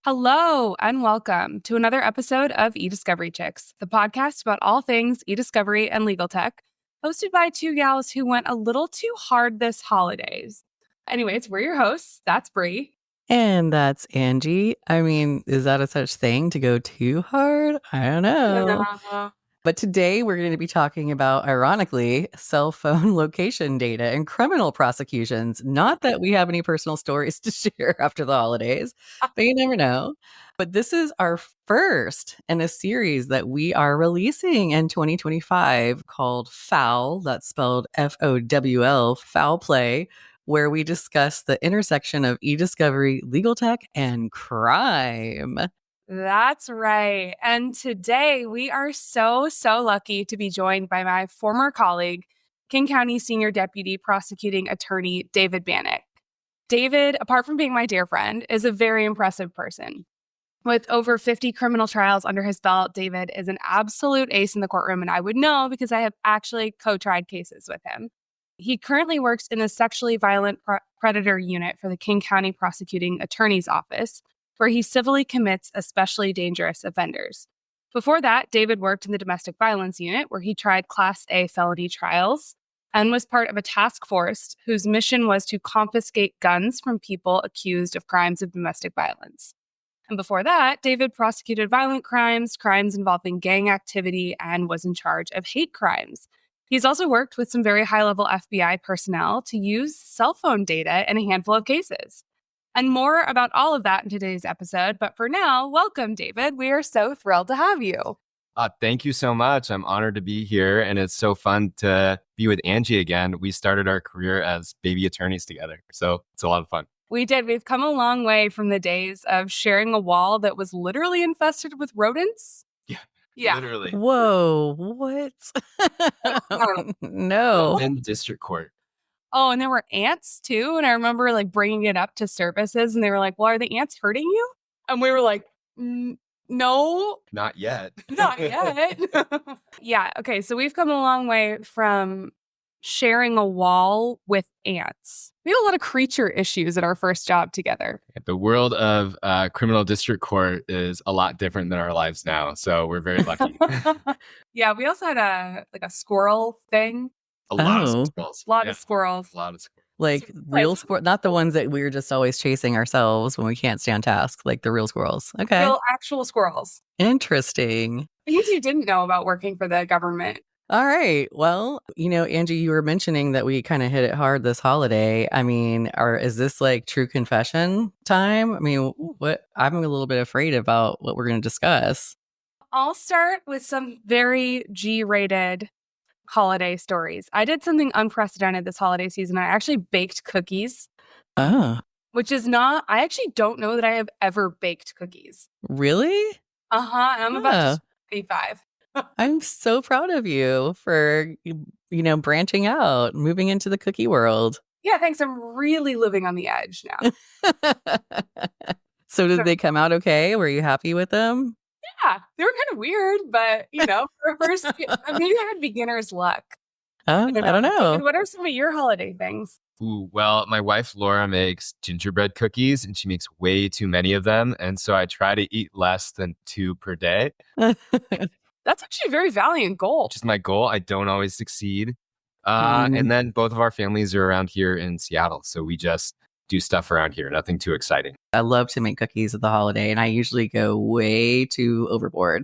Hello and welcome to another episode of eDiscovery Chicks, the podcast about all things eDiscovery and legal tech, hosted by two gals who went a little too hard this holidays. Anyways, we're your hosts. That's Bree. And that's Angie. I mean, is that a such thing to go too hard? I don't know. But today we're going to be talking about, ironically, cell phone location data and criminal prosecutions. Not that we have any personal stories to share after the holidays, but you never know. But this is our first in a series that we are releasing in 2025 called FOWL, that's spelled FOWL, Foul Play, where we discuss the intersection of eDiscovery, legal tech, and crime. That's right. And today we are so lucky to be joined by my former colleague, King County Senior Deputy Prosecuting Attorney David Bannock. David, apart from being my dear friend, is a very impressive person. With over 50 criminal trials under his belt, David is an absolute ace in the courtroom, and I would know because I have actually co-tried cases with him. He currently works in the Sexually Violent Predator Unit for the King County Prosecuting Attorney's Office, where he civilly commits especially dangerous offenders. Before that, David worked in the Domestic Violence Unit, where he tried Class A felony trials and was part of a task force whose mission was to confiscate guns from people accused of crimes of domestic violence. And before that, David prosecuted violent crimes, crimes involving gang activity, and was in charge of hate crimes. He's also worked with some very high-level FBI personnel to use cell phone data in a handful of cases. And more about all of that in today's episode. But for now, welcome, David. We are so thrilled to have you. Thank you so much. I'm honored to be here. And it's so fun to be with Angie again. We started our career as baby attorneys together. So it's a lot of fun. We did. We've come a long way from the days of sharing a wall that was literally infested with rodents. Yeah. Literally. Whoa, what? No. In district court. Oh, and there were ants too. And I remember bringing it up to services and they were like, well, are the ants hurting you? And we were like, no. Not yet. Not yet. Yeah. Okay. So we've come a long way from sharing a wall with ants. We had a lot of creature issues at our first job together. The world of criminal district court is a lot different than our lives now. So we're very lucky. Yeah. We also had a squirrel thing. A lot of squirrels. A lot of squirrels. Like real squirrels, not the ones that we're just always chasing ourselves when we can't stay on task, like the real squirrels. Okay. Real actual squirrels. Interesting. Things you didn't know about working for the government. All right. Well, Angie, you were mentioning that we kind of hit it hard this holiday. I mean, is this like true confession time? I mean, I'm a little bit afraid about what we're going to discuss. I'll start with some very G-rated holiday stories. I did something unprecedented this holiday season. I actually baked cookies. Which is I actually don't know that I have ever baked cookies. Really? I'm about to be 5. I'm so proud of you for, branching out, moving into the cookie world. Yeah, thanks. I'm really living on the edge now. So did they come out okay? Were you happy with them? Yeah, they were kind of weird, but, for first, maybe I had beginner's luck. I don't know. And what are some of your holiday things? Ooh, well, my wife, Laura, makes gingerbread cookies and she makes way too many of them. And so I try to eat less than 2 per day. That's actually a very valiant goal. Which is my goal. I don't always succeed. And then both of our families are around here in Seattle. So we just do stuff around here. Nothing too exciting. I love to make cookies at the holiday and I usually go way too overboard.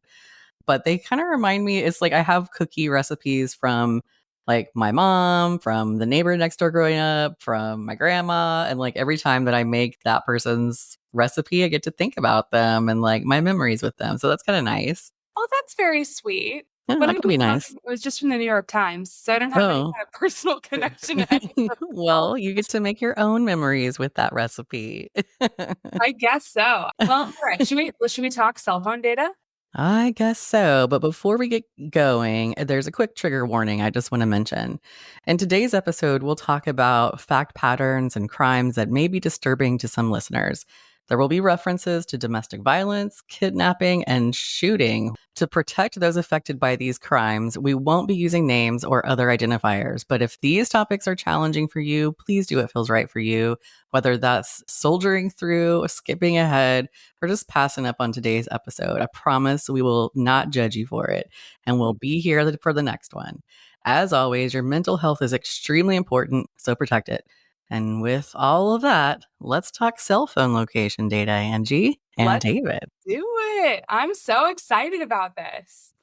But they kind of remind me, it's like I have cookie recipes from like my mom, from the neighbor next door growing up, from my grandma. And like every time that I make that person's recipe, I get to think about them and like my memories with them. So that's kind of nice. Oh, that's very sweet. Yeah, but that could be nice. It was just from the New York Times, so I don't have any kind of personal connection to any. Well, you get to make your own memories with that recipe. I guess so. Well, all right. Should we talk cell phone data? I guess so. But before we get going, there's a quick trigger warning I just want to mention. In today's episode, we'll talk about fact patterns and crimes that may be disturbing to some listeners. There will be references to domestic violence, kidnapping, and shooting. To protect those affected by these crimes, we won't be using names or other identifiers. But if these topics are challenging for you, please do what feels right for you, whether that's soldiering through, skipping ahead, or just passing up on today's episode. I promise we will not judge you for it, and we'll be here for the next one. As always, your mental health is extremely important, so protect it. And with all of that, let's talk cell phone location data, Angie and Let's David. do it. I'm so excited about this.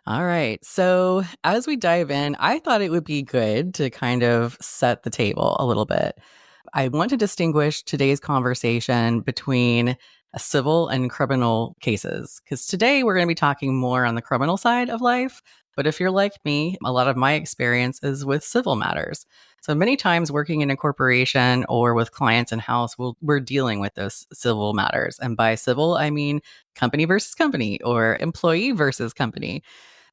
All right. So as we dive in, I thought it would be good to kind of set the table a little bit. I want to distinguish today's conversation between civil and criminal cases, because today we're going to be talking more on the criminal side of life. But if you're like me, a lot of my experience is with civil matters. So many times working in a corporation or with clients in-house, we're dealing with those civil matters. And by civil, I mean company versus company or employee versus company.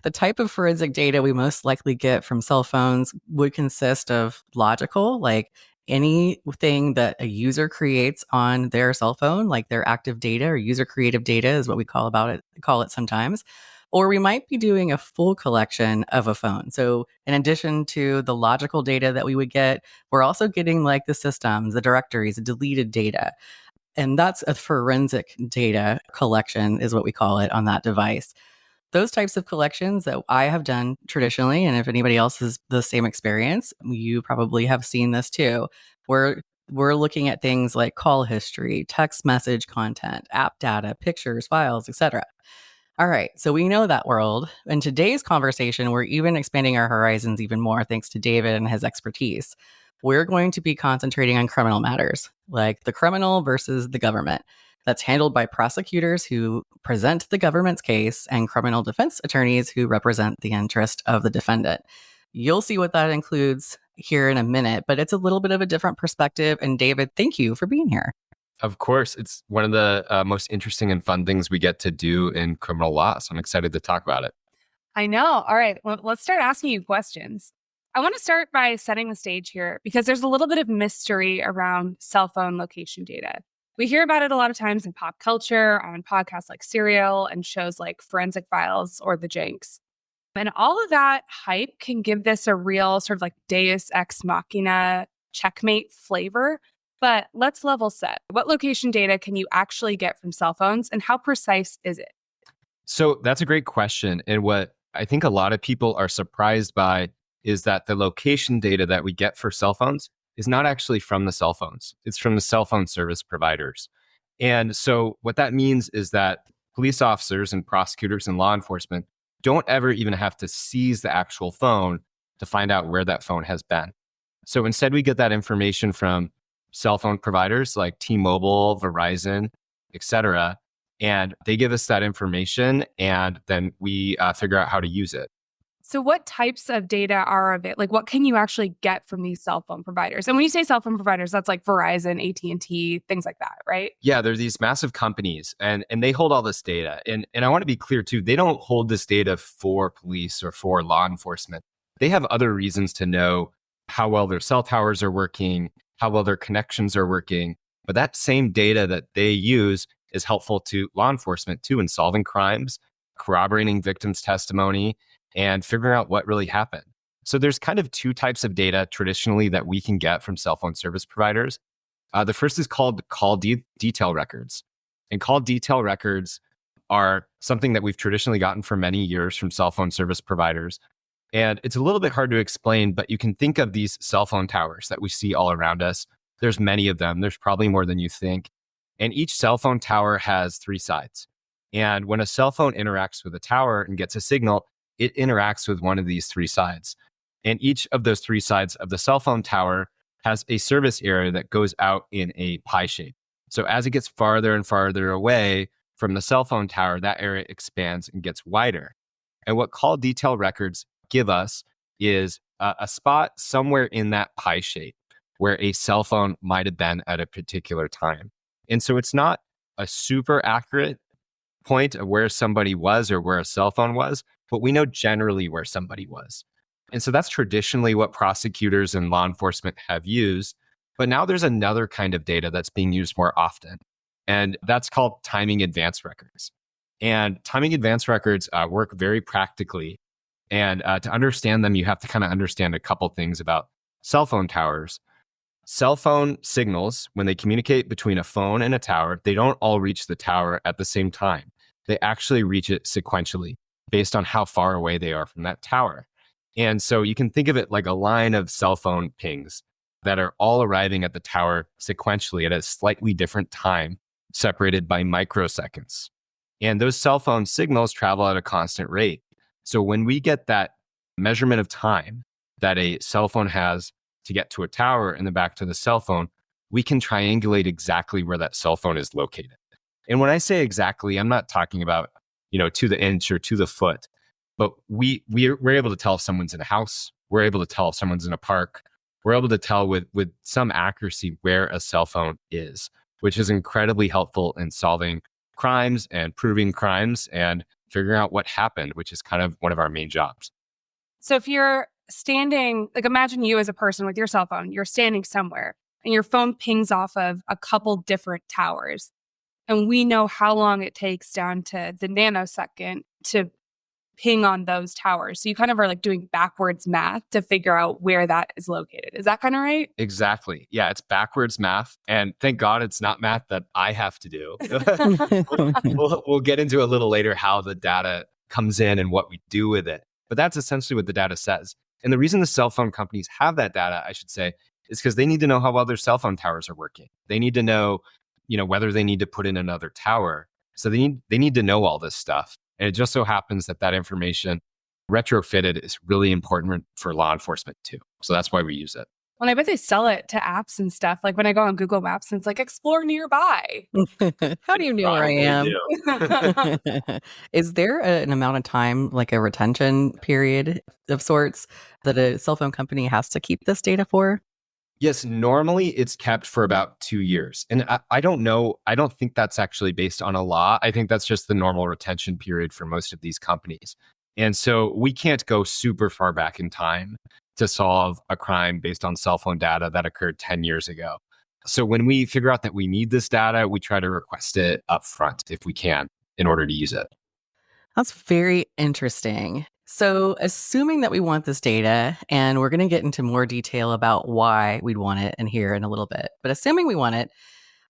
The type of forensic data we most likely get from cell phones would consist of logical, like anything that a user creates on their cell phone, like their active data or user creative data is what we call it sometimes. Or we might be doing a full collection of a phone. So in addition to the logical data that we would get, we're also getting like the systems, the directories, the deleted data. And that's a forensic data collection is what we call it on that device. Those types of collections that I have done traditionally, and if anybody else has the same experience, you probably have seen this too, where we're looking at things like call history, text message content, app data, pictures, files, etc. All right, so we know that world. In today's conversation, we're even expanding our horizons even more thanks to David and his expertise. We're going to be concentrating on criminal matters, like the criminal versus the government. That's handled by prosecutors who present the government's case and criminal defense attorneys who represent the interest of the defendant. You'll see what that includes here in a minute, but it's a little bit of a different perspective. And David, thank you for being here. Of course, it's one of the most interesting and fun things we get to do in criminal law. So I'm excited to talk about it. I know. All right, well, let's start asking you questions. I want to start by setting the stage here because there's a little bit of mystery around cell phone location data. We hear about it a lot of times in pop culture, on podcasts like Serial and shows like Forensic Files or The Jinx. And all of that hype can give this a real sort of like Deus Ex Machina checkmate flavor. But let's level set. What location data can you actually get from cell phones and how precise is it? So that's a great question. And what I think a lot of people are surprised by is that the location data that we get for cell phones is not actually from the cell phones. It's from the cell phone service providers. And so what that means is that police officers and prosecutors and law enforcement don't ever even have to seize the actual phone to find out where that phone has been. So instead, we get that information from cell phone providers like T-Mobile, Verizon, etc. And they give us that information and then we figure out how to use it. So what types of data are of it? Like what can you actually get from these cell phone providers? And when you say cell phone providers, that's like Verizon, AT&T, things like that, right? Yeah, they're these massive companies and they hold all this data. And I want to be clear too, they don't hold this data for police or for law enforcement. They have other reasons to know how well their cell towers are working, how well their connections are working. But that same data that they use is helpful to law enforcement too in solving crimes, corroborating victims' testimony, and figuring out what really happened. So there's kind of two types of data traditionally that we can get from cell phone service providers. The first is called call detail records. And call detail records are something that we've traditionally gotten for many years from cell phone service providers. And it's a little bit hard to explain, but you can think of these cell phone towers that we see all around us. There's many of them. There's probably more than you think. And each cell phone tower has three sides. And when a cell phone interacts with a tower and gets a signal, it interacts with one of these three sides. And each of those three sides of the cell phone tower has a service area that goes out in a pie shape. So as it gets farther and farther away from the cell phone tower, that area expands and gets wider. And what call detail records give us is a spot somewhere in that pie shape where a cell phone might have been at a particular time. And so it's not a super accurate point of where somebody was or where a cell phone was, but we know generally where somebody was. And so that's traditionally what prosecutors and law enforcement have used. But now there's another kind of data that's being used more often. And that's called timing advance records. And timing advance records work very practically. And to understand them, you have to kind of understand a couple things about cell phone towers. Cell phone signals, when they communicate between a phone and a tower, they don't all reach the tower at the same time. They actually reach it sequentially based on how far away they are from that tower. And so you can think of it like a line of cell phone pings that are all arriving at the tower sequentially at a slightly different time, separated by microseconds. And those cell phone signals travel at a constant rate. So when we get that measurement of time that a cell phone has to get to a tower and then back to the cell phone, we can triangulate exactly where that cell phone is located. And when I say exactly, I'm not talking about, to the inch or to the foot, but we're able to tell if someone's in a house. We're able to tell if someone's in a park. We're able to tell with some accuracy where a cell phone is, which is incredibly helpful in solving crimes and proving crimes and figuring out what happened, which is kind of one of our main jobs. So if you're standing, like imagine you as a person with your cell phone, you're standing somewhere and your phone pings off of a couple different towers. And we know how long it takes down to the nanosecond to ping on those towers. So you kind of are like doing backwards math to figure out where that is located. Is that kind of right? Exactly. Yeah, it's backwards math. And thank God it's not math that I have to do. We'll get into a little later how the data comes in and what we do with it. But that's essentially what the data says. And the reason the cell phone companies have that data, I should say, is because they need to know how well their cell phone towers are working. They need to know, whether they need to put in another tower. So they need to know all this stuff. And it just so happens that information retrofitted is really important for law enforcement too. So that's why we use it. Well, I bet they sell it to apps and stuff. Like when I go on Google Maps and it's like, explore nearby. How do you know where I am? Is there an amount of time, like a retention period of sorts, that a cell phone company has to keep this data for? Yes, normally it's kept for about 2 years. And I don't know. I don't think that's actually based on a law. I think that's just the normal retention period for most of these companies. And so we can't go super far back in time to solve a crime based on cell phone data that occurred 10 years ago. So when we figure out that we need this data, we try to request it up front if we can in order to use it. That's very interesting. So assuming that we want this data, and we're going to get into more detail about why we'd want it in here in a little bit, but assuming we want it,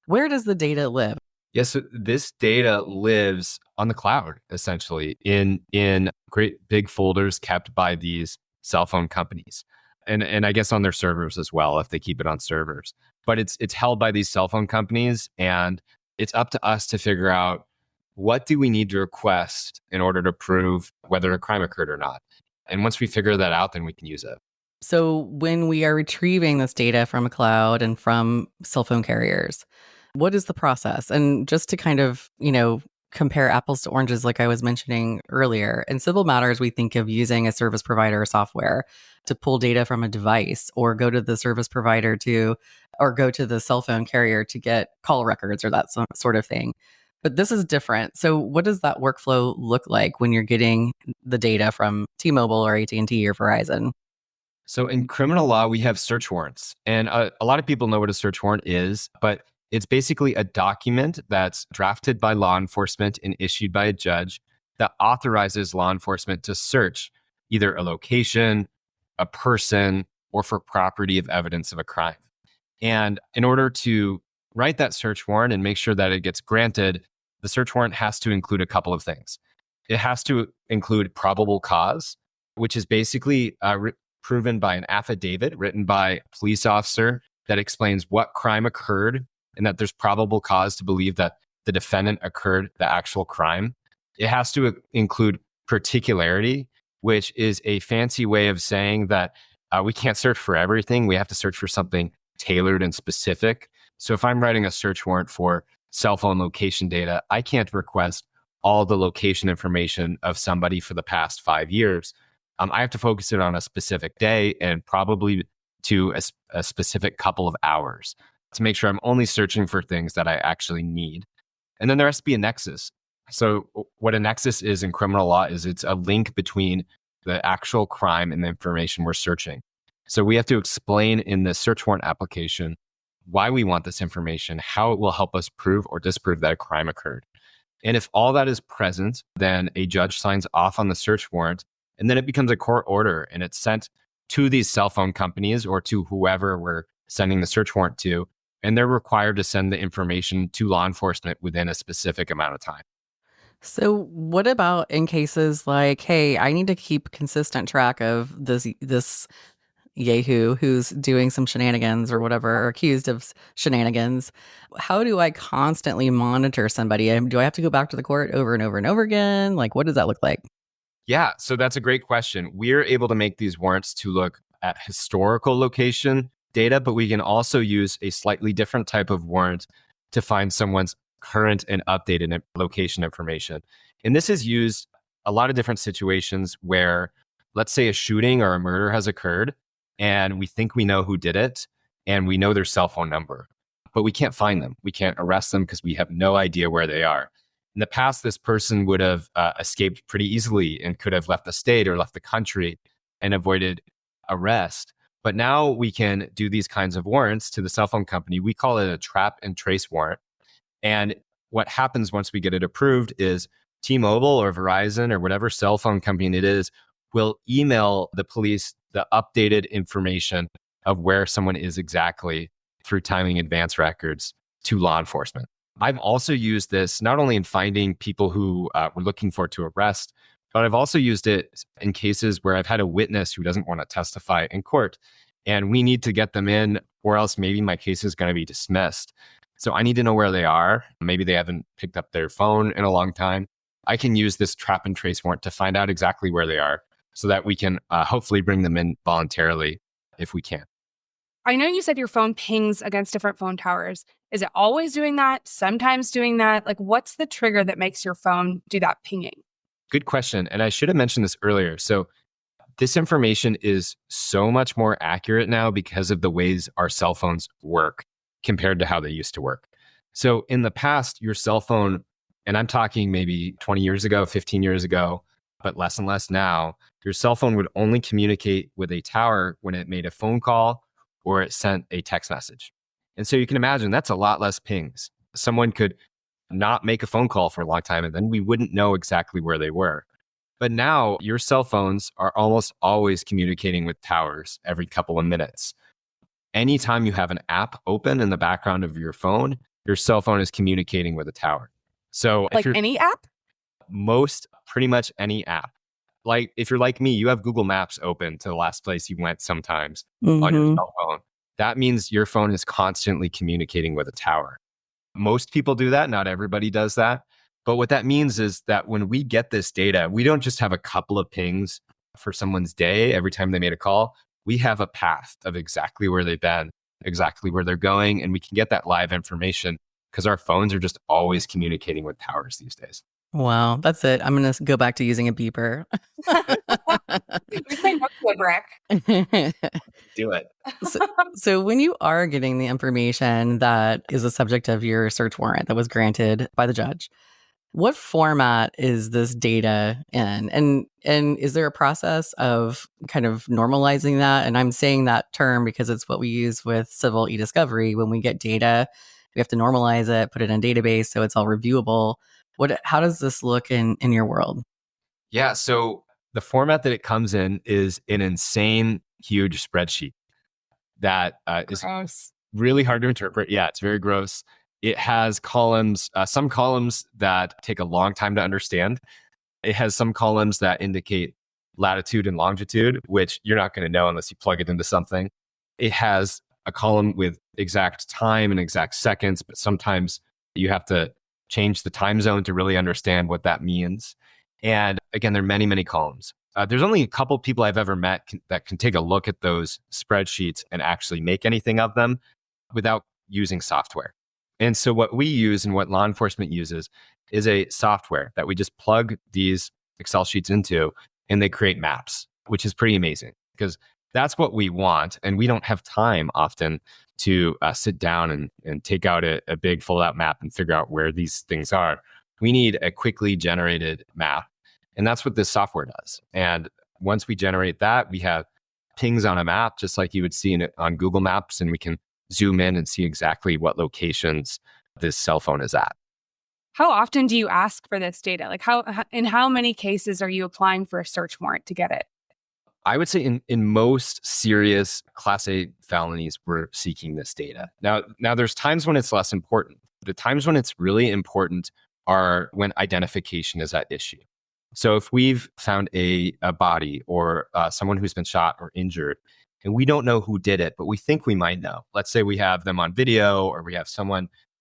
where does the data live? Yes, so this data lives on the cloud, essentially, in great big folders kept by these cell phone companies. And I guess on their servers as well, if they keep it on servers. But it's held by these cell phone companies, and it's up to us to figure out what do we need to request in order to prove whether a crime occurred or not. And once we figure that out, then we can use it. So when we are retrieving this data from a cloud and from cell phone carriers, what is the process? And just to kind of, compare apples to oranges, like I was mentioning earlier, in civil matters, we think of using a service provider software to pull data from a device or go to the service provider or go to the cell phone carrier to get call records or that sort of thing. But this is different. So what does that workflow look like when you're getting the data from T-Mobile or AT&T or Verizon? So in criminal law, we have search warrants. And a lot of people know what a search warrant is, but it's basically a document that's drafted by law enforcement and issued by a judge that authorizes law enforcement to search either a location, a person, or for property of evidence of a crime. And in order to write that search warrant and make sure that it gets granted, the search warrant has to include a couple of things. It has to include probable cause, which is basically proven by an affidavit written by a police officer that explains what crime occurred and that there's probable cause to believe that the defendant occurred the actual crime. It has to include particularity, which is a fancy way of saying that we can't search for everything. We have to search for something tailored and specific. So if I'm writing a search warrant for cell phone location data, I can't request all the location information of somebody for the past 5 years. I have to focus it on a specific day and probably to a specific couple of hours to make sure I'm only searching for things that I actually need. And then there has to be a nexus. So what a nexus is in criminal law is it's a link between the actual crime and the information we're searching. So we have to explain in the search warrant application why we want this information, how it will help us prove or disprove that a crime occurred. And if all that is present, then a judge signs off on the search warrant, and then it becomes a court order and it's sent to these cell phone companies or to whoever we're sending the search warrant to. And they're required to send the information to law enforcement within a specific amount of time. So what about in cases like, hey, I need to keep consistent track of this Yahoo who's doing some shenanigans or whatever, or accused of shenanigans. How do I constantly monitor somebody? Do I have to go back to the court over and over and over again? Like, what does that look like? Yeah, so that's a great question. We're able to make these warrants to look at historical location data, but we can also use a slightly different type of warrant to find someone's current and updated location information. And this is used a lot of different situations where, let's say, a shooting or a murder has occurred, and we think we know who did it, and we know their cell phone number, but we can't find them. We can't arrest them because we have no idea where they are. In the past, this person would have escaped pretty easily and could have left the state or left the country and avoided arrest. But now we can do these kinds of warrants to the cell phone company. We call it a trap and trace warrant. And what happens once we get it approved is T-Mobile or Verizon or whatever cell phone company it is will email the police the updated information of where someone is exactly through timing advance records to law enforcement. I've also used this not only in finding people who we're looking for to arrest, but I've also used it in cases where I've had a witness who doesn't want to testify in court and we need to get them in, or else maybe my case is going to be dismissed. So I need to know where they are. Maybe they haven't picked up their phone in a long time. I can use this trap and trace warrant to find out exactly where they are so that we can hopefully bring them in voluntarily if we can. I know you said your phone pings against different phone towers. Is it always doing that? Sometimes doing that? Like, what's the trigger that makes your phone do that pinging? Good question. And I should have mentioned this earlier. So this information is so much more accurate now because of the ways our cell phones work compared to how they used to work. So in the past, your cell phone, and I'm talking maybe 20 years ago, 15 years ago, but less and less now, your cell phone would only communicate with a tower when it made a phone call or it sent a text message. And so you can imagine that's a lot less pings. Someone could not make a phone call for a long time and then we wouldn't know exactly where they were. But now your cell phones are almost always communicating with towers every couple of minutes. Anytime you have an app open in the background of your phone, your cell phone is communicating with a tower. So like any app? Pretty much any app. Like if you're like me, you have Google Maps open to the last place you went sometimes on your cell phone. That means your phone is constantly communicating with a tower. Most people do that. Not everybody does that. But what that means is that when we get this data, we don't just have a couple of pings for someone's day every time they made a call. We have a path of exactly where they've been, exactly where they're going, and we can get that live information because our phones are just always communicating with towers these days. Wow, that's it. I'm going to go back to using a beeper. We say no to a brick. Do it. So when you are getting the information that is the subject of your search warrant that was granted by the judge, what format is this data in? And is there a process of kind of normalizing that? And I'm saying that term because it's what we use with civil e-discovery. When we get data, we have to normalize it, put it in a database so it's all reviewable. How does this look in your world? Yeah, so the format that it comes in is an insane, huge spreadsheet that is really hard to interpret. Yeah, it's very gross. It has columns, some columns that take a long time to understand. It has some columns that indicate latitude and longitude, which you're not going to know unless you plug it into something. It has a column with exact time and exact seconds, but sometimes you have to change the time zone to really understand what that means. And again, there are many, many columns. There's only a couple people I've ever met that can take a look at those spreadsheets and actually make anything of them without using software. And so what we use and what law enforcement uses is a software that we just plug these Excel sheets into and they create maps, which is pretty amazing because that's what we want. And we don't have time often to sit down and take out a big fold out map and figure out where these things are. We need a quickly generated map. And that's what this software does. And once we generate that, we have pings on a map, just like you would see on Google Maps. And we can zoom in and see exactly what locations this cell phone is at. How often do you ask for this data? Like in how many cases are you applying for a search warrant to get it? I would say in most serious Class A felonies, we're seeking this data. Now there's times when it's less important. The times when it's really important are when identification is at issue. So if we've found a body or someone who's been shot or injured, and we don't know who did it, but we think we might know. Let's say we have them on video, or we have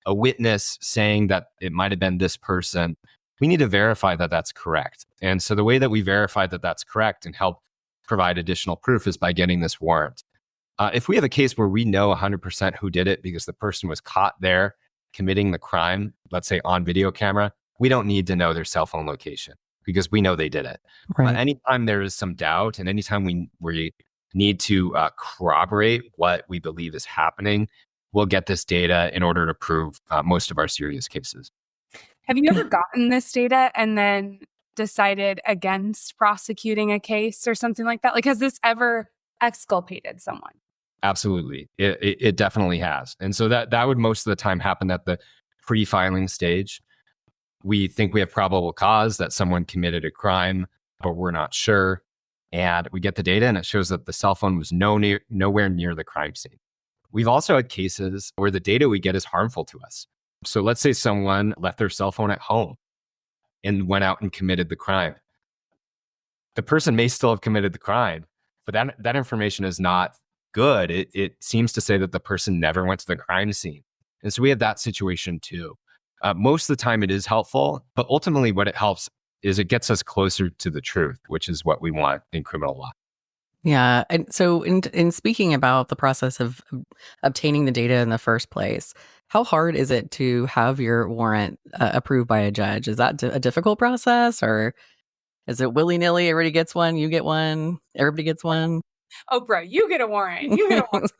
a witness saying that it might have been this person. We need to verify that that's correct. And so the way that we verify that that's correct and help provide additional proof is by getting this warrant. If we have a case where we know 100% who did it because the person was caught there committing the crime, let's say on video camera, we don't need to know their cell phone location because we know they did it. Right. Anytime there is some doubt and anytime we need to corroborate what we believe is happening, we'll get this data in order to prove most of our serious cases. Have you ever gotten this data and then decided against prosecuting a case or something like that? Like, has this ever exculpated someone? Absolutely. It definitely has. And so that would most of the time happen at the pre-filing stage. We think we have probable cause that someone committed a crime, but we're not sure. And we get the data and it shows that the cell phone was nowhere near the crime scene. We've also had cases where the data we get is harmful to us. So let's say someone left their cell phone at home and went out and committed the crime. The person may still have committed the crime, but that information is not good. It seems to say that the person never went to the crime scene. And so we have that situation too. Most of the time it is helpful, but ultimately what it helps is it gets us closer to the truth, which is what we want in criminal law. Yeah. And so in speaking about the process of obtaining the data in the first place, how hard is it to have your warrant approved by a judge? Is that a difficult process, or is it willy-nilly? Everybody gets one, you get one, everybody gets one? Oh, bro, you get a warrant. You get a warrant.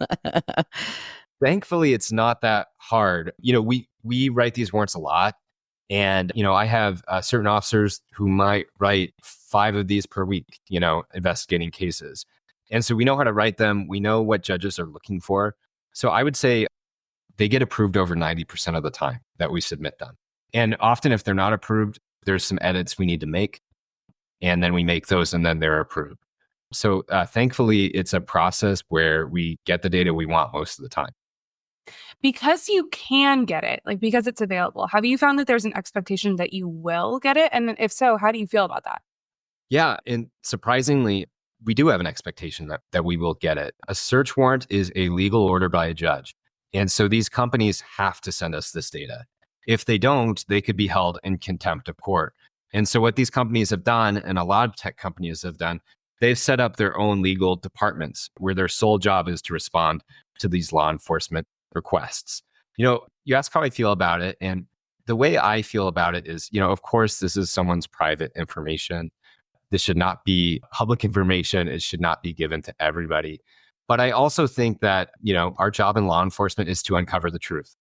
Thankfully, it's not that hard. We write these warrants a lot. And, I have certain officers who might write 5 of these per week, investigating cases. And so we know how to write them. We know what judges are looking for. So I would say they get approved over 90% of the time that we submit them. And often if they're not approved, there's some edits we need to make. And then we make those and then they're approved. So thankfully, it's a process where we get the data we want most of the time. Because you can get it, like because it's available, have you found that there's an expectation that you will get it? And if so, how do you feel about that? Yeah. And surprisingly, we do have an expectation that we will get it. A search warrant is a legal order by a judge. And so these companies have to send us this data. If they don't, they could be held in contempt of court. And so what these companies have done, and a lot of tech companies have done, they've set up their own legal departments where their sole job is to respond to these law enforcement requests. You ask how I feel about it. And the way I feel about it is, of course, this is someone's private information. This should not be public information. It should not be given to everybody. But I also think that, our job in law enforcement is to uncover the truth.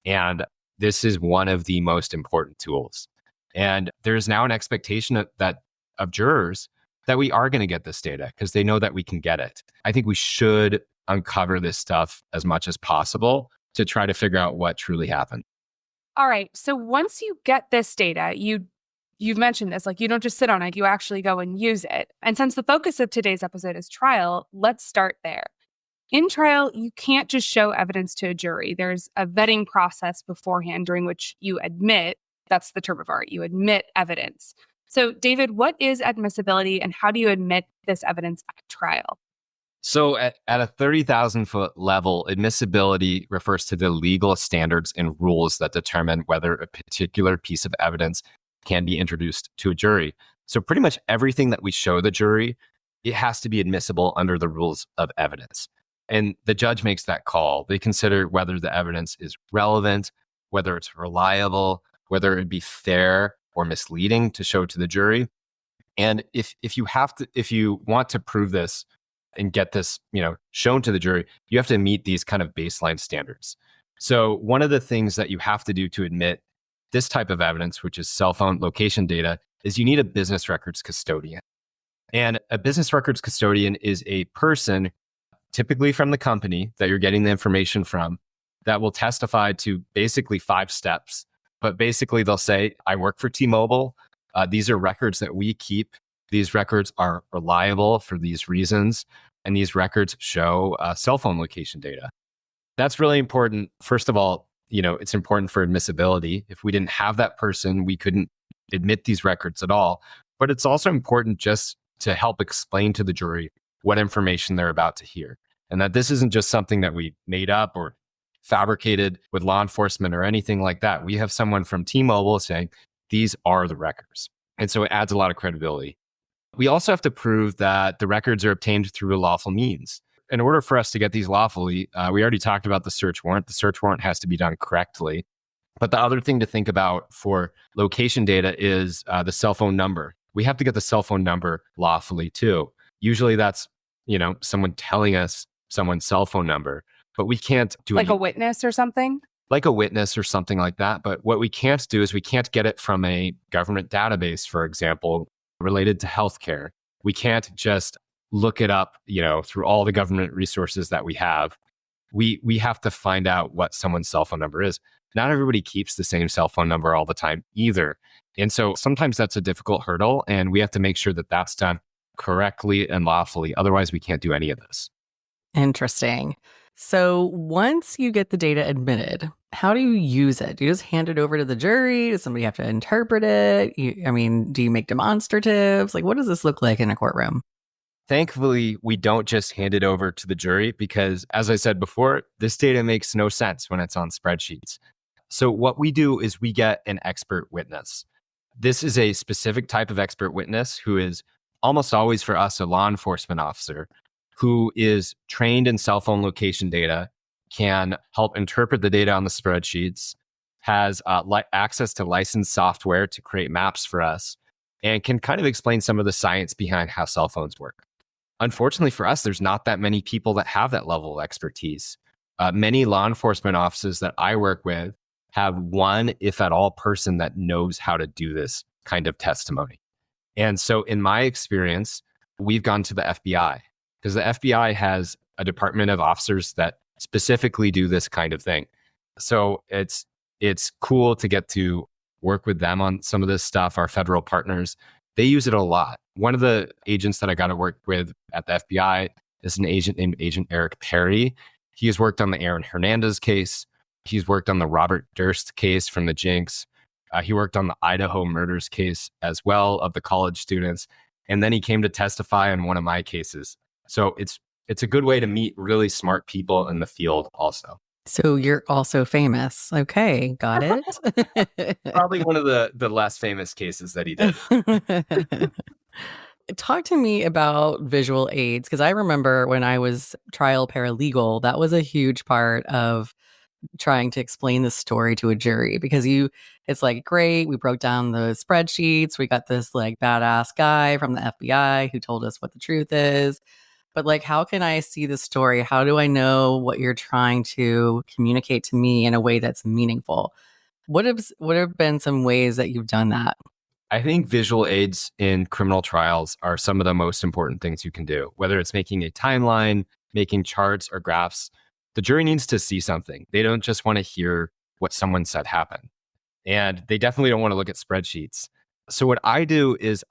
And this is one of the most important tools. And there's now an expectation of jurors that we are going to get this data because they know that we can get it. I think we should uncover this stuff as much as possible to try to figure out what truly happened. All right. So once you get this data, you've mentioned this, like you don't just sit on it, you actually go and use it. And since the focus of today's episode is trial, let's start there. In trial, you can't just show evidence to a jury. There's a vetting process beforehand during which you admit, that's the term of art, you admit evidence. So David, what is admissibility and how do you admit this evidence at trial? So at a 30,000 foot level, admissibility refers to the legal standards and rules that determine whether a particular piece of evidence can be introduced to a jury. So pretty much everything that we show the jury, it has to be admissible under the rules of evidence. And the judge makes that call. They consider whether the evidence is relevant, whether it's reliable, whether it'd be fair or misleading to show to the jury. And if you want to prove this and get this, shown to the jury, you have to meet these kind of baseline standards. So one of the things that you have to do to admit this type of evidence, which is cell phone location data, is you need a business records custodian. And a business records custodian is a person typically from the company that you're getting the information from, that will testify to basically 5 steps. But basically they'll say, I work for T-Mobile. These are records that we keep. These records are reliable for these reasons. And these records show cell phone location data. That's really important. First of all, it's important for admissibility. If we didn't have that person, we couldn't admit these records at all. But it's also important just to help explain to the jury what information they're about to hear. And that this isn't just something that we made up or fabricated with law enforcement or anything like that. We have someone from T-Mobile saying, these are the records. And so it adds a lot of credibility. We also have to prove that the records are obtained through a lawful means. In order for us to get these lawfully, we already talked about the search warrant. The search warrant has to be done correctly. But the other thing to think about for location data is the cell phone number. We have to get the cell phone number lawfully too. Usually that's, someone telling us someone's cell phone number, but we can't do like a witness or something? Like a witness or something like that. But what we can't do is we can't get it from a government database, for example, related to healthcare. We can't just look it up, through all the government resources that we have. We have to find out what someone's cell phone number is. Not everybody keeps the same cell phone number all the time either. And so sometimes that's a difficult hurdle, and we have to make sure that that's done correctly and lawfully. Otherwise, we can't do any of this. Interesting. So once you get the data admitted, how do you use it? Do you just hand it over to the jury? Does somebody have to interpret it? Do you make demonstratives? Like, what does this look like in a courtroom? Thankfully, we don't just hand it over to the jury because, as I said before, this data makes no sense when it's on spreadsheets. So what we do is we get an expert witness. This is a specific type of expert witness who is almost always for us a law enforcement officer who is trained in cell phone location data, can help interpret the data on the spreadsheets, has access to licensed software to create maps for us, and can kind of explain some of the science behind how cell phones work. Unfortunately for us, there's not that many people that have that level of expertise. Many law enforcement offices that I work with have one, if at all, person that knows how to do this kind of testimony. And so in my experience, we've gone to the FBI because the FBI has a department of officers that specifically do this kind of thing. So it's cool to get to work with them on some of this stuff, our federal partners. They use it a lot. One of the agents that I got to work with at the FBI is an agent named Agent Eric Perry. He has worked on the Aaron Hernandez case. He's worked on the Robert Durst case from the 𝐼NCs. He worked on the Idaho murders case as well of the college students. And then he came to testify on one of my cases. So it's a good way to meet really smart people in the field also. So you're also famous. Okay, got it. Probably one of the less famous cases that he did. Talk to me about visual aids, because I remember when I was trial paralegal, that was a huge part of trying to explain the story to a jury, because it's like, great, we broke down the spreadsheets, we got this like badass guy from the FBI who told us what the truth is. But like, how can I see the story? How do I know what you're trying to communicate to me in a way that's meaningful? What have been some ways that you've done that? I think visual aids in criminal trials are some of the most important things you can do, whether it's making a timeline, making charts or graphs. The jury needs to see something. They don't just want to hear what someone said happened. And they definitely don't want to look at spreadsheets. So what I do is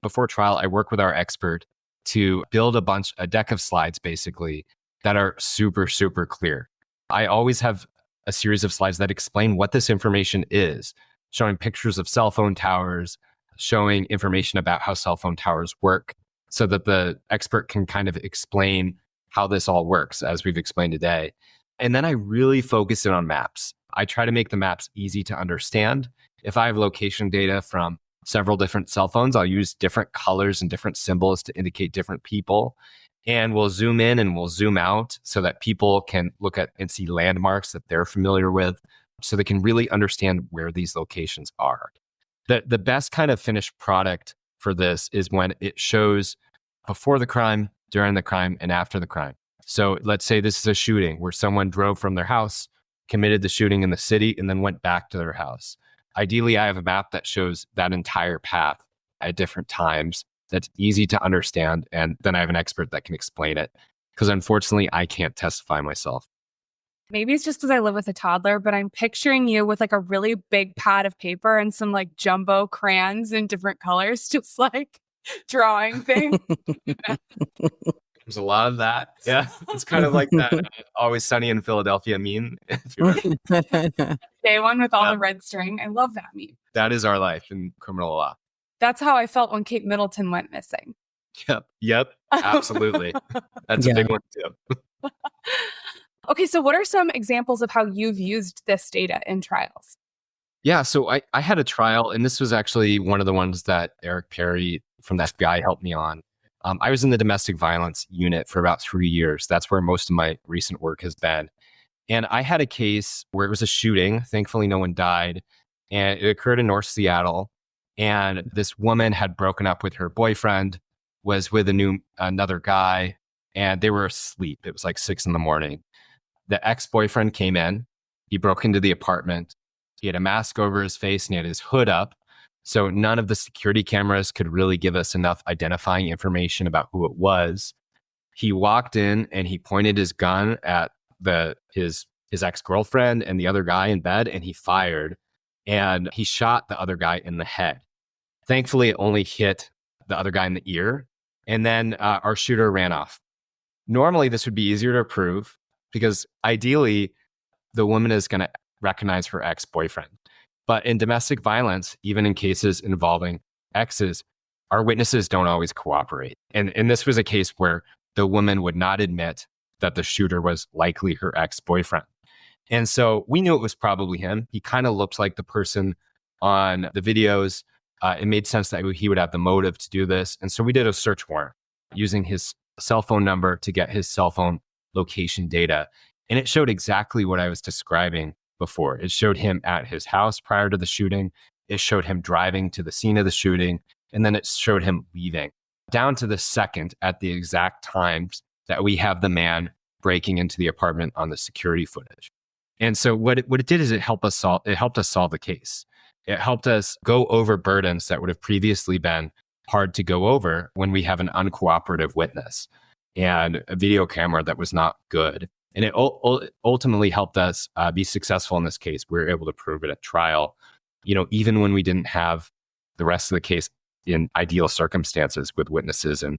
before trial, I work with our expert to build a deck of slides basically that are super, super clear. I always have a series of slides that explain what this information is, showing pictures of cell phone towers, showing information about how cell phone towers work so that the expert can kind of explain how this all works as we've explained today. And then I really focus in on maps. I try to make the maps easy to understand. If I have location data from several different cell phones, I'll use different colors and different symbols to indicate different people. And we'll zoom in and we'll zoom out so that people can look at and see landmarks that they're familiar with, so they can really understand where these locations are. The best kind of finished product for this is when it shows before the crime, during the crime, and after the crime. So let's say this is a shooting where someone drove from their house, committed the shooting in the city, and then went back to their house. Ideally, I have a map that shows that entire path at different times that's easy to understand. And then I have an expert that can explain it. because unfortunately, I can't testify myself. Maybe it's just because I live with a toddler, but I'm picturing you with like a really big pad of paper and some like jumbo crayons in different colors, just like drawing things. There's a lot of that. Yeah. It's kind of like that Always Sunny in Philadelphia meme. If you remember. Day one with all the red string. I love that meme. That is our life in criminal law. That's how I felt when Kate Middleton went missing. Yep. Absolutely. That's a big one too. Okay, so what are some examples of how you've used this data in trials? Yeah, so I had a trial, and this was actually one of the ones that Eric Perry from the FBI helped me on. I was in the domestic violence unit for about 3 years. That's where most of my recent work has been. And I had a case where it was a shooting. Thankfully, no one died. And it occurred in North Seattle. And this woman had broken up with her boyfriend, was with another guy, and they were asleep. It was like 6 a.m. The ex-boyfriend came in. He broke into the apartment. He had a mask over his face and he had his hood up. So none of the security cameras could really give us enough identifying information about who it was. He walked in and he pointed his gun at his ex-girlfriend and the other guy in bed, and he fired. And he shot the other guy in the head. Thankfully, it only hit the other guy in the ear. And then our shooter ran off. Normally, this would be easier to prove because ideally, the woman is going to recognize her ex-boyfriend. But in domestic violence, even in cases involving exes, our witnesses don't always cooperate. And this was a case where the woman would not admit that the shooter was likely her ex-boyfriend. And so we knew it was probably him. He kind of looked like the person on the videos. It made sense that he would have the motive to do this. And so we did a search warrant using his cell phone number to get his cell phone location data. And it showed exactly what I was describing before. It showed him at his house prior to the shooting. It showed him driving to the scene of the shooting. And then it showed him leaving down to the second at the exact times that we have the man breaking into the apartment on the security footage. And so what it did is it helped us solve the case. It helped us go over burdens that would have previously been hard to go over when we have an uncooperative witness and a video camera that was not good. And it ultimately helped us be successful in this case. We were able to prove it at trial, even when we didn't have the rest of the case in ideal circumstances with witnesses and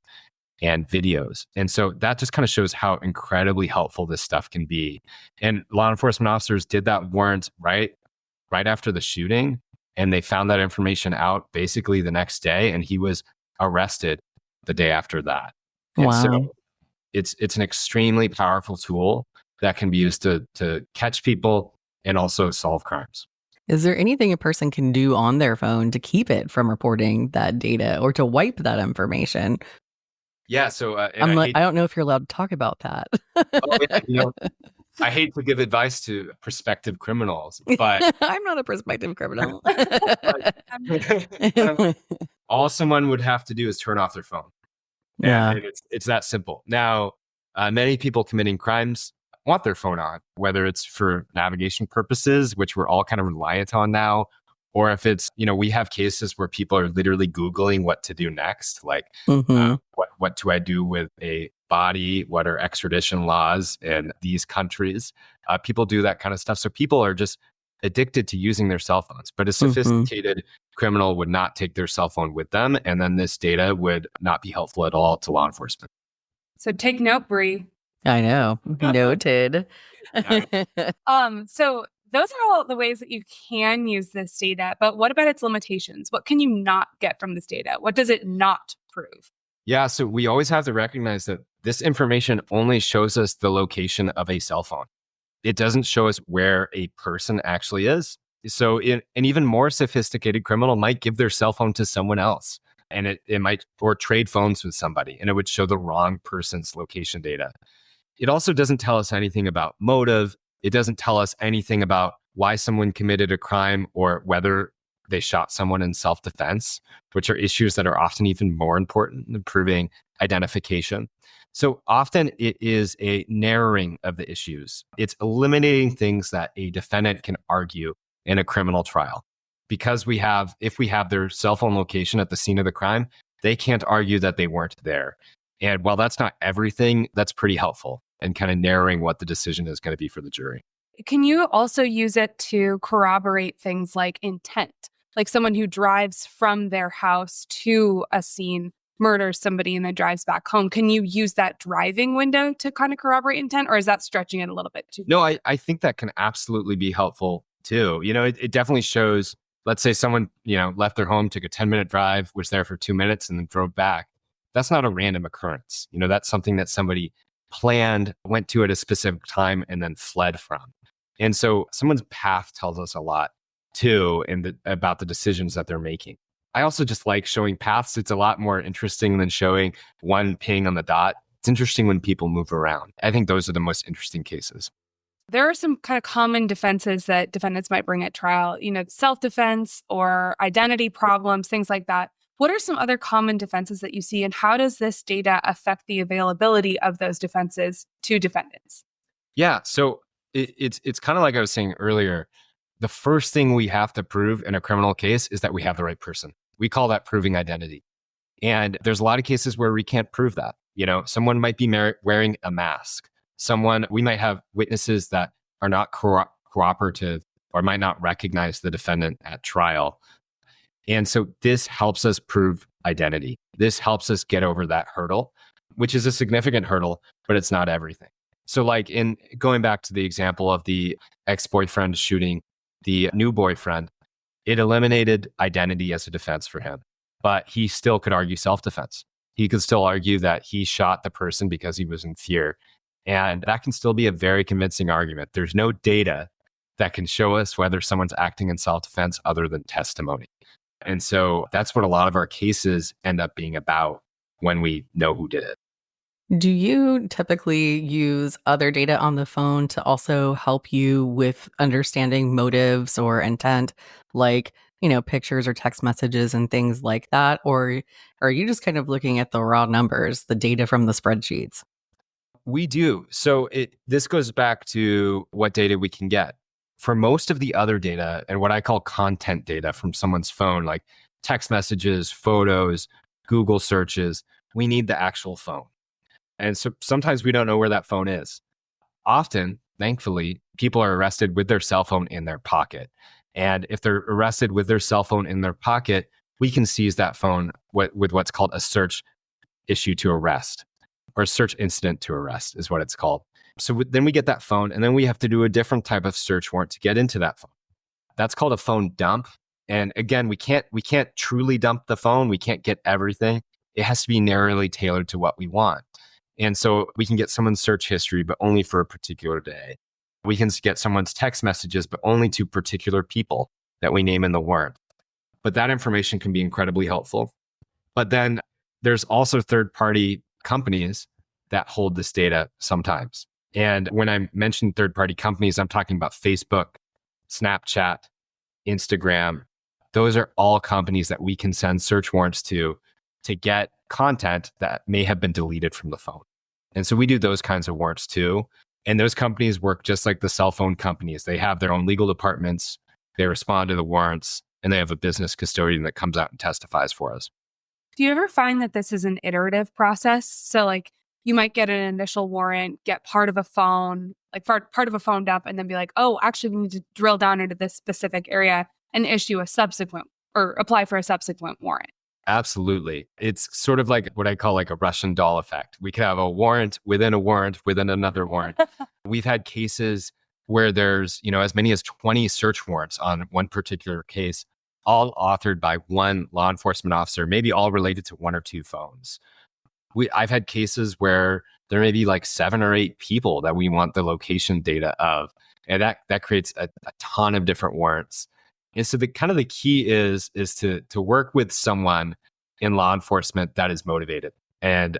videos. And so that just kind of shows how incredibly helpful this stuff can be. And law enforcement officers did that warrant right after the shooting. And they found that information out basically the next day. And he was arrested the day after that. And Wow. So it's an extremely powerful tool that can be used to catch people and also solve crimes. Is there anything a person can do on their phone to keep it from reporting that data or to wipe that information? Yeah. So I don't know if you're allowed to talk about that. I hate to give advice to prospective criminals, but I'm not a prospective criminal. all someone would have to do is turn off their phone. Yeah. And it's that simple. Now, many people committing crimes want their phone on, whether it's for navigation purposes, which we're all kind of reliant on now, or if it's, we have cases where people are literally Googling what to do next. Like, what do I do with a body? What are extradition laws in these countries? People do that kind of stuff. So people are just addicted to using their cell phones, but a sophisticated criminal would not take their cell phone with them. And then this data would not be helpful at all to law enforcement. So take note, Bree. I know. Noted. So those are all the ways that you can use this data, but what about its limitations? What can you not get from this data? What does it not prove? Yeah, so we always have to recognize that this information only shows us the location of a cell phone. It doesn't show us where a person actually is. So an even more sophisticated criminal might give their cell phone to someone else, and it might, or trade phones with somebody, and it would show the wrong person's location data. It also doesn't tell us anything about motive. It doesn't tell us anything about why someone committed a crime or whether they shot someone in self-defense, which are issues that are often even more important than proving identification. So often it is a narrowing of the issues. It's eliminating things that a defendant can argue in a criminal trial. Because if we have their cell phone location at the scene of the crime, they can't argue that they weren't there. And while that's not everything, that's pretty helpful in kind of narrowing what the decision is going to be for the jury. Can you also use it to corroborate things like intent? Like someone who drives from their house to a scene, murders somebody, and then drives back home. Can you use that driving window to kind of corroborate intent, or is that stretching it a little bit too far? No, I think that can absolutely be helpful too. It definitely shows, let's say someone, left their home, took a 10-minute drive, was there for 2 minutes and then drove back. That's not a random occurrence. That's something that somebody planned, went to at a specific time, and then fled from. And so someone's path tells us a lot too, about the decisions that they're making. I also just like showing paths. It's a lot more interesting than showing one ping on the dot. It's interesting when people move around. I think those are the most interesting cases. There are some kind of common defenses that defendants might bring at trial, self-defense or identity problems, things like that. What are some other common defenses that you see, and how does this data affect the availability of those defenses to defendants? Yeah, so it's kind of like I was saying earlier. The first thing we have to prove in a criminal case is that we have the right person. We call that proving identity. And there's a lot of cases where we can't prove that. Someone might be wearing a mask. We might have witnesses that are not cooperative or might not recognize the defendant at trial. And so this helps us prove identity. This helps us get over that hurdle, which is a significant hurdle, but it's not everything. So like in going back to the example of the ex-boyfriend shooting the new boyfriend, it eliminated identity as a defense for him, but he still could argue self-defense. He could still argue that he shot the person because he was in fear. And that can still be a very convincing argument. There's no data that can show us whether someone's acting in self-defense other than testimony. And so that's what a lot of our cases end up being about when we know who did it. Do you typically use other data on the phone to also help you with understanding motives or intent, like, pictures or text messages and things like that? Or are you just kind of looking at the raw numbers, the data from the spreadsheets? We do. So this goes back to what data we can get. For most of the other data and what I call content data from someone's phone, like text messages, photos, Google searches, we need the actual phone. And so sometimes we don't know where that phone is. Often, thankfully, people are arrested with their cell phone in their pocket. And if they're arrested with their cell phone in their pocket, we can seize that phone with what's called a search issue to arrest, or a search incident to arrest is what it's called. So then we get that phone, and then we have to do a different type of search warrant to get into that phone. That's called a phone dump. And again, we can't truly dump the phone. We can't get everything. It has to be narrowly tailored to what we want. And so we can get someone's search history, but only for a particular day. We can get someone's text messages, but only to particular people that we name in the warrant. But that information can be incredibly helpful. But then there's also third-party companies that hold this data sometimes. And when I mention third-party companies, I'm talking about Facebook, Snapchat, Instagram. Those are all companies that we can send search warrants to get content that may have been deleted from the phone. And so we do those kinds of warrants too. And those companies work just like the cell phone companies. They have their own legal departments. They respond to the warrants, and they have a business custodian that comes out and testifies for us. Do you ever find that this is an iterative process? So like you might get an initial warrant, get part of a phone, like part of a phone dump, and then be like, oh, actually we need to drill down into this specific area and issue a subsequent or apply for a subsequent warrant. Absolutely. It's sort of like what I call like a Russian doll effect. We could have a warrant within another warrant. We've had cases where there's, as many as 20 search warrants on one particular case, all authored by one law enforcement officer, maybe all related to one or two phones. I've had cases where there may be like 7 or 8 people that we want the location data of. And that creates a ton of different warrants. And so the key is to work with someone in law enforcement that is motivated and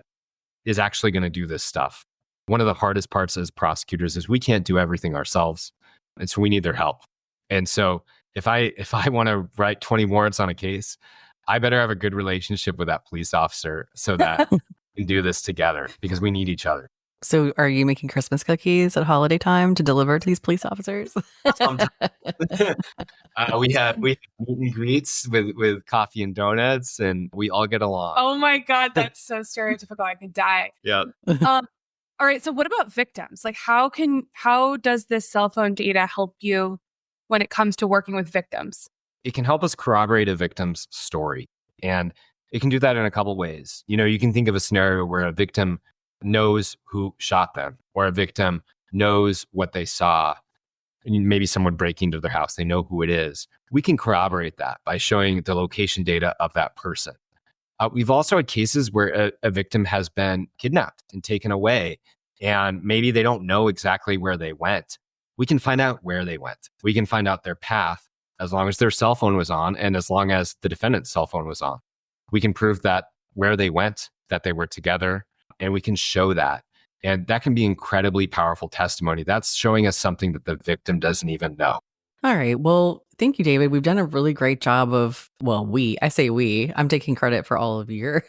is actually going to do this stuff. One of the hardest parts as prosecutors is we can't do everything ourselves. And so we need their help. And so if I want to write 20 warrants on a case, I better have a good relationship with that police officer so that we can do this together, because we need each other. So are you making Christmas cookies at holiday time to deliver to these police officers? Sometimes. We have meet and greets with coffee and donuts, and we all get along. Oh my God, that's so stereotypical. I could die. Yeah. All right. So what about victims? Like how does this cell phone data help you when it comes to working with victims? It can help us corroborate a victim's story. And it can do that in a couple ways. You can think of a scenario where a victim knows who shot them, or a victim knows what they saw. Maybe someone breaking into their house, they know who it is. We can corroborate that by showing the location data of that person. We've also had cases where a victim has been kidnapped and taken away, and maybe they don't know exactly where they went. We can find out where they went. We can find out their path as long as their cell phone was on and as long as the defendant's cell phone was on. We can prove that where they went, that they were together, and we can show that. And that can be incredibly powerful testimony. That's showing us something that the victim doesn't even know. All right. Well, thank you, David. We've done a really great job of, I say we, I'm taking credit for all of your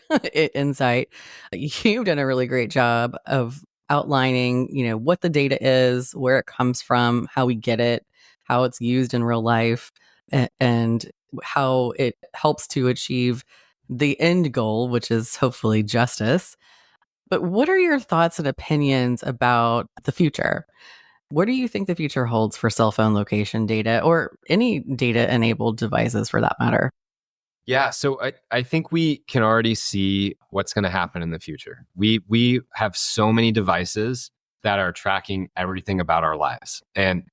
insight. You've done a really great job of outlining, what the data is, where it comes from, how we get it, how it's used in real life, and how it helps to achieve the end goal, which is hopefully justice. But what are your thoughts and opinions about the future? What do you think the future holds for cell phone location data or any data enabled devices for that matter? Yeah, so I think we can already see what's going to happen in the future. We have so many devices that are tracking everything about our lives. And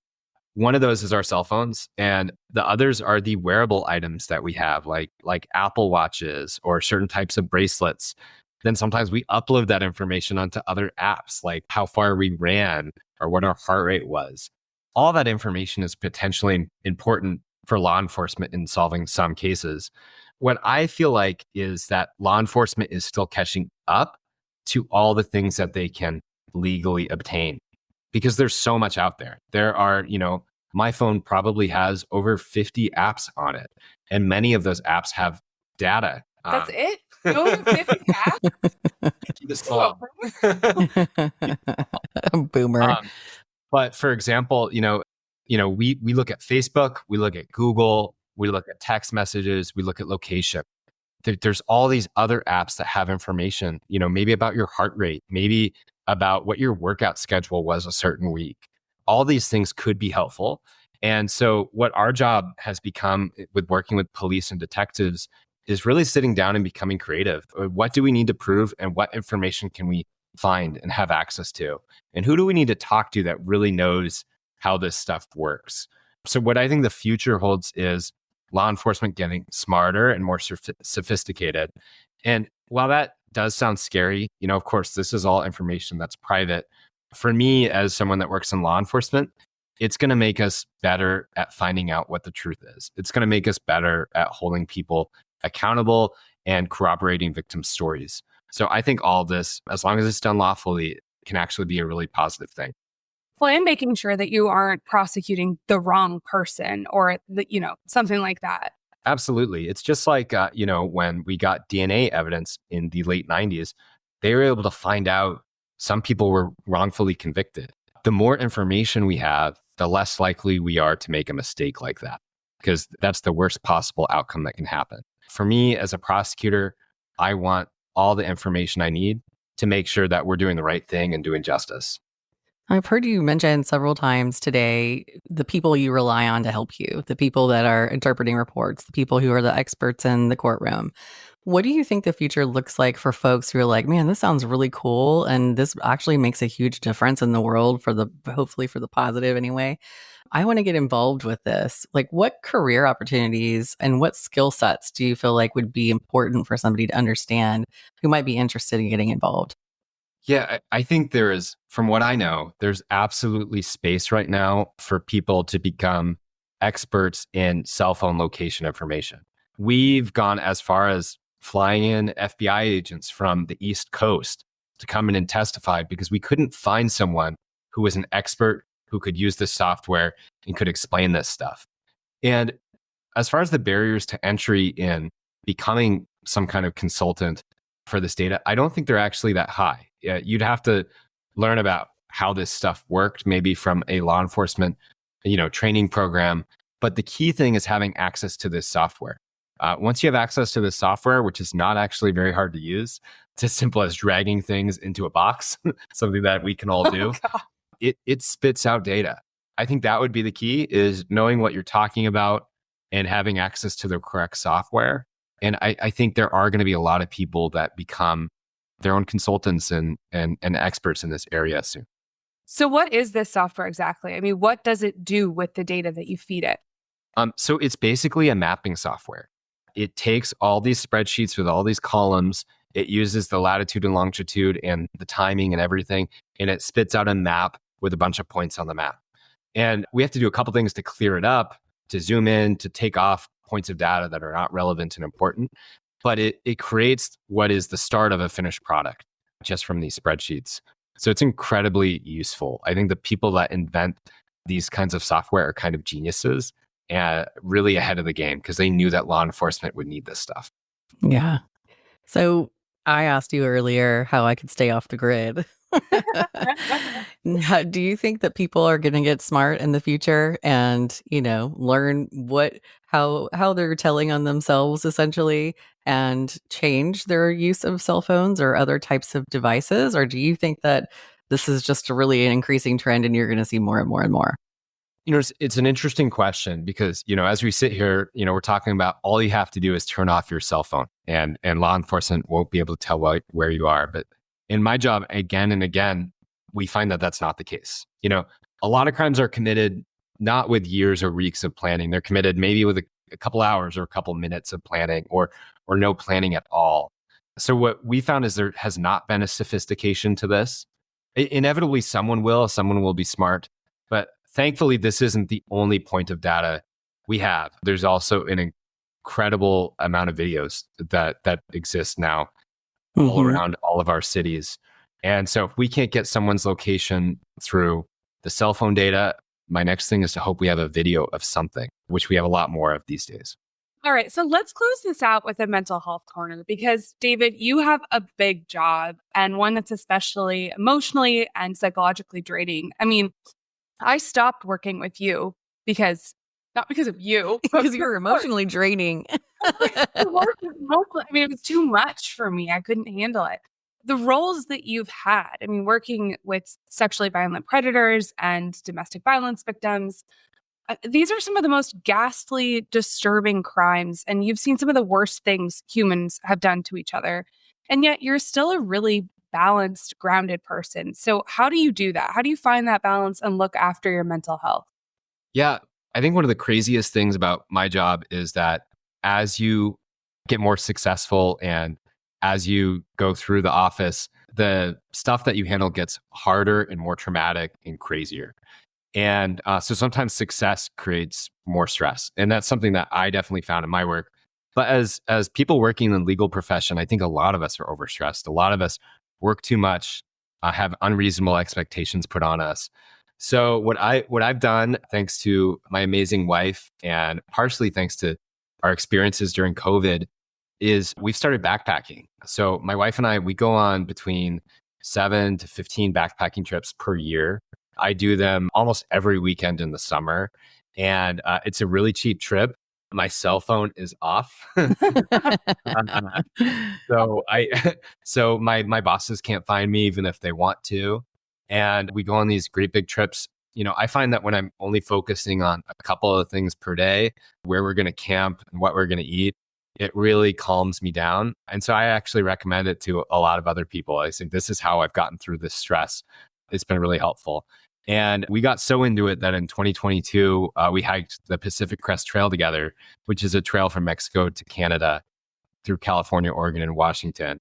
one of those is our cell phones, and the others are the wearable items that we have, like Apple Watches or certain types of bracelets. Then sometimes we upload that information onto other apps, like how far we ran or what our heart rate was. All that information is potentially important for law enforcement in solving some cases. What I feel like is that law enforcement is still catching up to all the things that they can legally obtain, because there's so much out there. There are, my phone probably has over 50 apps on it, and many of those apps have data. That's it? Over 50 apps? Keep it slow. Boomer. But for example, we look at Facebook, we look at Google, we look at text messages, we look at location. There's all these other apps that have information, maybe about your heart rate, maybe about what your workout schedule was a certain week. All these things could be helpful. And so what our job has become with working with police and detectives is really sitting down and becoming creative. What do we need to prove, and what information can we find and have access to? And who do we need to talk to that really knows how this stuff works? So what I think the future holds is law enforcement getting smarter and more sophisticated. And while that does sound scary, of course, this is all information that's private. For me, as someone that works in law enforcement, it's going to make us better at finding out what the truth is. It's going to make us better at holding people accountable and corroborating victim stories. So I think all this, as long as it's done lawfully, can actually be a really positive thing. Well, and making sure that you aren't prosecuting the wrong person or, something like that. Absolutely. It's just like, when we got DNA evidence in the late 90s, they were able to find out some people were wrongfully convicted. The more information we have, the less likely we are to make a mistake like that, because that's the worst possible outcome that can happen. For me, as a prosecutor, I want all the information I need to make sure that we're doing the right thing and doing justice. I've heard you mention several times today the people you rely on to help you, the people that are interpreting reports, the people who are the experts in the courtroom. What do you think the future looks like for folks who are like, man, this sounds really cool, and this actually makes a huge difference in the world hopefully for the positive anyway? I want to get involved with this. Like, what career opportunities and what skill sets do you feel like would be important for somebody to understand who might be interested in getting involved? Yeah, I think there is, from what I know, there's absolutely space right now for people to become experts in cell phone location information. We've gone as far as flying in FBI agents from the East Coast to come in and testify because we couldn't find someone who was an expert who could use this software and could explain this stuff. And as far as the barriers to entry in becoming some kind of consultant for this data, I don't think they're actually that high. You'd have to learn about how this stuff worked, maybe from a law enforcement, training program. But the key thing is having access to this software. Once you have access to this software, which is not actually very hard to use, it's as simple as dragging things into a box, something that we can all do. It spits out data. I think that would be the key, is knowing what you're talking about and having access to the correct software. And I think there are going to be a lot of people that become their own consultants and experts in this area soon. So what is this software exactly? I mean, what does it do with the data that you feed it? So it's basically a mapping software. It takes all these spreadsheets with all these columns. It uses the latitude and longitude and the timing and everything, and it spits out a map with a bunch of points on the map. And we have to do a couple things to clear it up, to zoom in, to take off points of data that are not relevant and important. But it creates what is the start of a finished product just from these spreadsheets. So it's incredibly useful. I think the people that invent these kinds of software are kind of geniuses and really ahead of the game, because they knew that law enforcement would need this stuff. Yeah. So I asked you earlier how I could stay off the grid. Do you think that people are going to get smart in the future and, learn how they're telling on themselves essentially, and change their use of cell phones or other types of devices? Or do you think that this is just a really increasing trend and you're going to see more and more and more? It's an interesting question because, as we sit here, we're talking about all you have to do is turn off your cell phone and law enforcement won't be able to tell where you are. But in my job, again and again, we find that that's not the case. A lot of crimes are committed not with years or weeks of planning. They're committed maybe with a couple hours or a couple minutes of planning or no planning at all. So what we found is there has not been a sophistication to this. Inevitably, someone will be smart. But thankfully, this isn't the only point of data we have. There's also an incredible amount of videos that exist now all around all of our cities. And so if we can't get someone's location through the cell phone data, my next thing is to hope we have a video of something, which we have a lot more of these days. All right, so let's close this out with a mental health corner, because David, you have a big job and one that's especially emotionally and psychologically draining. I mean, I stopped working with you not because of you, because you were emotionally draining. It was too much for me. I couldn't handle it. The roles that you've had, working with sexually violent predators and domestic violence victims, these are some of the most ghastly, disturbing crimes. And you've seen some of the worst things humans have done to each other. And yet you're still a really balanced, grounded person. So how do you do that? How do you find that balance and look after your mental health? Yeah, I think one of the craziest things about my job is that as you get more successful and as you go through the office, the stuff that you handle gets harder and more traumatic and crazier. And so sometimes success creates more stress. And that's something that I definitely found in my work. But as people working in the legal profession, I think a lot of us are overstressed. A lot of us work too much, have unreasonable expectations put on us. So what I've done, thanks to my amazing wife and partially thanks to our experiences during COVID, is we've started backpacking. So my wife and I, we go on between 7 to 15 backpacking trips per year. I do them almost every weekend in the summer. And it's a really cheap trip. My cell phone is off. So my bosses can't find me even if they want to. And we go on these great big trips. I find that when I'm only focusing on a couple of things per day, where we're going to camp and what we're going to eat, it really calms me down. And so I actually recommend it to a lot of other people. I think this is how I've gotten through this stress. It's been really helpful. And we got so into it that in 2022, we hiked the Pacific Crest Trail together, which is a trail from Mexico to Canada through California, Oregon, and Washington.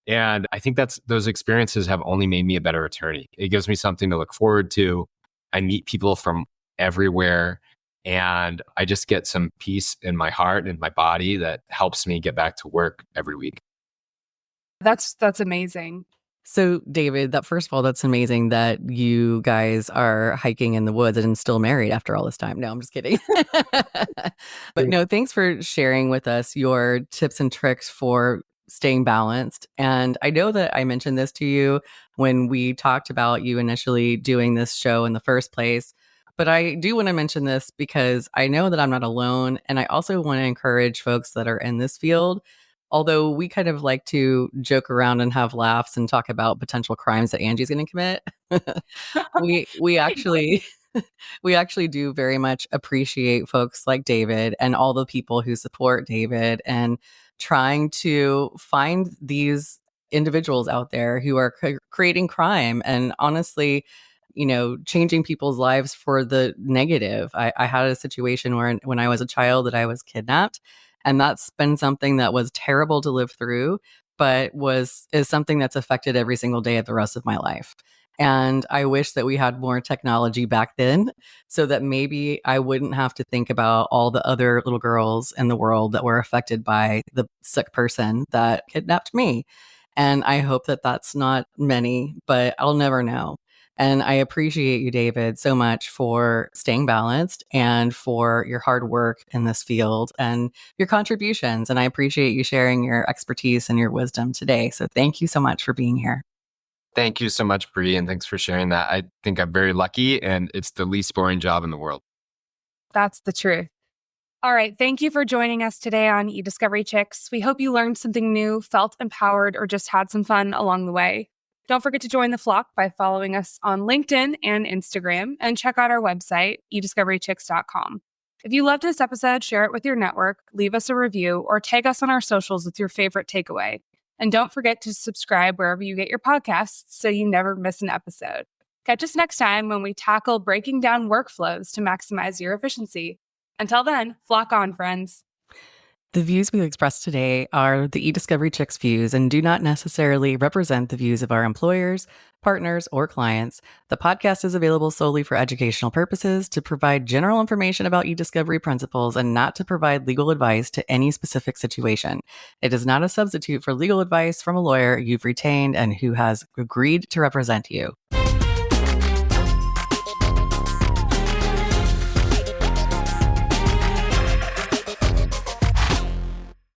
And I think those experiences have only made me a better attorney. It gives me something to look forward to. I meet people from everywhere, and I just get some peace in my heart and my body that helps me get back to work every week. That's amazing. So, David, first of all, that's amazing that you guys are hiking in the woods and still married after all this time. No, I'm just kidding. But no, thanks for sharing with us your tips and tricks for staying balanced. And I know that I mentioned this to you when we talked about you initially doing this show in the first place. But I do want to mention this because I know that I'm not alone. And I also want to encourage folks that are in this field. Although we kind of like to joke around and have laughs and talk about potential crimes that Angie's going to commit, we actually we actually do very much appreciate folks like David and all the people who support David and trying to find these individuals out there who are creating crime and honestly, changing people's lives for the negative. I had a situation where when I was a child that I was kidnapped, and that's been something that was terrible to live through, but is something that's affected every single day of the rest of my life. And I wish that we had more technology back then so that maybe I wouldn't have to think about all the other little girls in the world that were affected by the sick person that kidnapped me. And I hope that that's not many, but I'll never know. And I appreciate you, David, so much for staying balanced and for your hard work in this field and your contributions. And I appreciate you sharing your expertise and your wisdom today. So thank you so much for being here. Thank you so much, Bree, and thanks for sharing that. I think I'm very lucky, and it's the least boring job in the world. That's the truth. All right. Thank you for joining us today on eDiscovery Chicks. We hope you learned something new, felt empowered, or just had some fun along the way. Don't forget to join the flock by following us on LinkedIn and Instagram, and check out our website, ediscoverychicks.com. If you loved this episode, share it with your network, leave us a review, or tag us on our socials with your favorite takeaway. And don't forget to subscribe wherever you get your podcasts so you never miss an episode. Catch us next time when we tackle breaking down workflows to maximize your efficiency. Until then, flock on, friends. The views we express today are the eDiscovery Chicks views and do not necessarily represent the views of our employers, partners, or clients. The podcast is available solely for educational purposes to provide general information about eDiscovery principles and not to provide legal advice to any specific situation. It is not a substitute for legal advice from a lawyer you've retained and who has agreed to represent you.